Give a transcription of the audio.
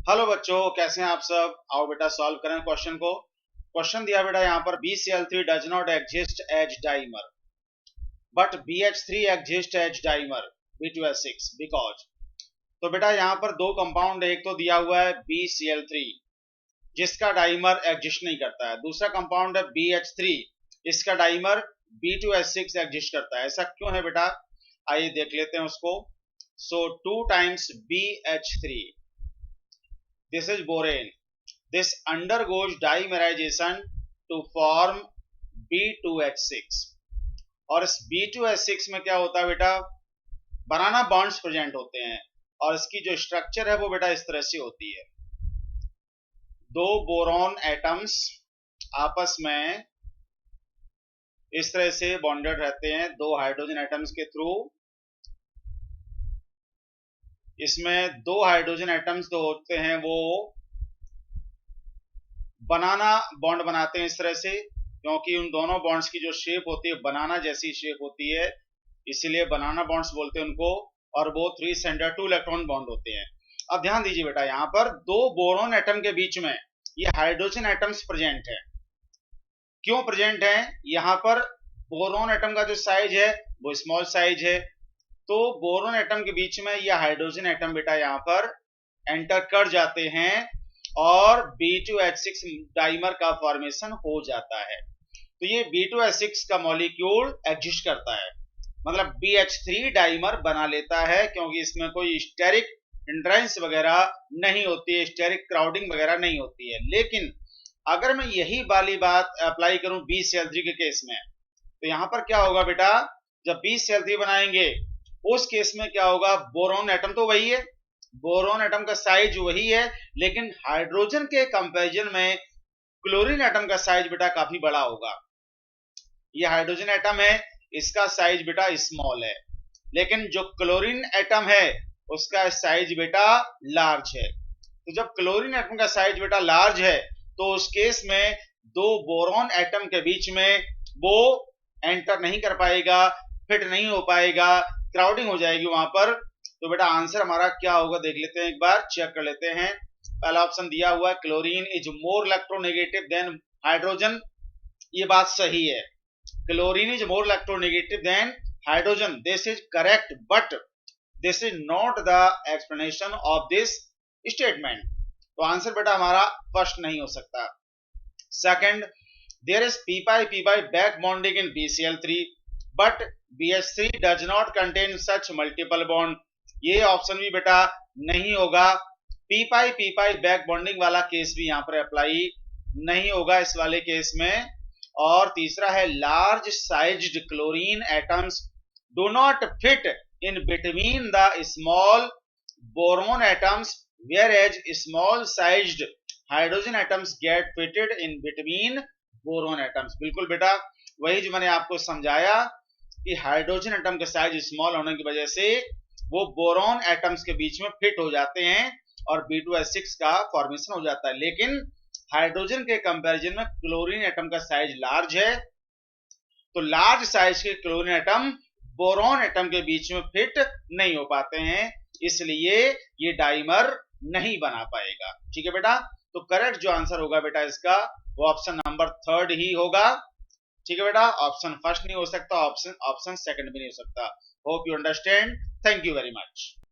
Hello बच्चों, कैसे हैं आप सब। आओ बेटा सॉल्व करें क्वेश्चन को। क्वेश्चन दिया बेटा यहाँ पर BCl3 does not exist as dimer but BH3 exist as dimer B2H6 because. तो बेटा यहाँ पर दो कंपाउंड, एक तो दिया हुआ है BCl3 जिसका डाइमर एग्जिस्ट नहीं करता है, दूसरा कंपाउंड है BH3 इसका डाइमर B2H6 एग्जिस्ट करता है। ऐसा क्यों है बेटा, आइए देख लेते हैं उसको। सो 2 times BH3, this is borane, this undergoes dimerization to form B2H6 और इस B2H6 में क्या होता है बेटा, बनाना बॉन्ड्स प्रेजेंट होते हैं और इसकी जो स्ट्रक्चर है वो बेटा इस तरह से होती है। दो बोरॉन एटम्स आपस में इस तरह से बॉन्डेड रहते हैं दो हाइड्रोजन एटम्स के थ्रू। इसमें दो हाइड्रोजन एटम्स जो होते हैं वो बनाना बॉन्ड बनाते हैं इस तरह से, क्योंकि उन दोनों बॉन्ड्स की जो शेप होती है बनाना जैसी शेप होती है, इसीलिए बनाना बॉन्ड्स बोलते हैं उनको। और वो 3 सेंटर 2 इलेक्ट्रॉन बॉन्ड होते हैं। अब ध्यान दीजिए बेटा, यहाँ पर दो बोरॉन एटम के बीच में ये हाइड्रोजन एटम्स प्रेजेंट है। क्यों प्रेजेंट है, यहाँ पर बोरॉन एटम का जो साइज है वो स्मॉल साइज है, तो बोरॉन एटम के बीच में यह हाइड्रोजन एटम बेटा यहाँ पर एंटर कर जाते हैं और B2H6 डाइमर का फॉर्मेशन हो जाता है। तो ये B2H6 का मॉलिक्यूल एग्जिस्ट करता है, मतलब BH3 डाइमर बना लेता है, क्योंकि इसमें कोई स्टेरिक हिंड्रेंस वगैरह नहीं होती है, स्टेरिक क्राउडिंग वगैरह नहीं होती है। लेकिन अगर मैं यही वाली बात अप्लाई करूं BCl3 के केस में, तो यहां पर क्या होगा बेटा, जब BCl3 बनाएंगे उस केस में क्या होगा, बोरॉन एटम तो वही है, बोरॉन एटम का साइज वही है, लेकिन हाइड्रोजन के कंपैरिजन में क्लोरीन एटम का साइज बेटा काफी बड़ा होगा। ये हाइड्रोजन एटम है, इसका साइज बेटा स्मॉल है, लेकिन जो क्लोरीन एटम है उसका साइज बेटा लार्ज है। तो जब क्लोरीन एटम का साइज बेटा लार्ज है तो उस केस में दो बोरॉन एटम के बीच में वो एंटर नहीं कर पाएगा, फिट नहीं हो पाएगा, क्राउडिंग हो जाएगी वहां पर। तो बेटा आंसर हमारा क्या होगा देख लेते हैं, एक बार चेक कर लेते हैं। पहला ऑप्शन दिया हुआ है chlorine is more electronegative than hydrogen, ये बात सही है। Chlorine is more electronegative than hydrogen, this is correct, but this is not the explanation of this statement. तो आंसर बेटा हमारा फर्स्ट नहीं हो सकता। Second, there is p pi back bonding in BCl3 but BH3 does not contain such multiple bond, ये option भी बेटा नहीं होगा। p pi बैक बॉन्डिंग वाला केस भी यहाँ पर अप्लाई नहीं होगा इस वाले केस में। और तीसरा है large sized chlorine atoms do not fit in between the small boron atoms whereas small sized hydrogen atoms get fitted in between boron atoms. बिल्कुल बेटा वही जो मैंने आपको समझाया कि हाइड्रोजन एटम का साइज स्मॉल होने की वजह से वो बोरॉन एटम्स के बीच में फिट हो जाते हैं और B2H6 का फॉर्मेशन हो जाता है। लेकिन हाइड्रोजन के कंपैरिजन में क्लोरीन एटम का साइज लार्ज है, तो लार्ज साइज के क्लोरीन एटम बोरॉन एटम के बीच में फिट नहीं हो पाते हैं, इसलिए ये डाइमर नहीं बना पाएगा। ठीक है बेटा, तो करेक्ट जो आंसर होगा बेटा इसका वो ऑप्शन नंबर 3 ही होगा। ठीक है बेटा, ऑप्शन फर्स्ट नहीं हो सकता, ऑप्शन सेकंड भी नहीं हो सकता। Hope you understand, thank you very much.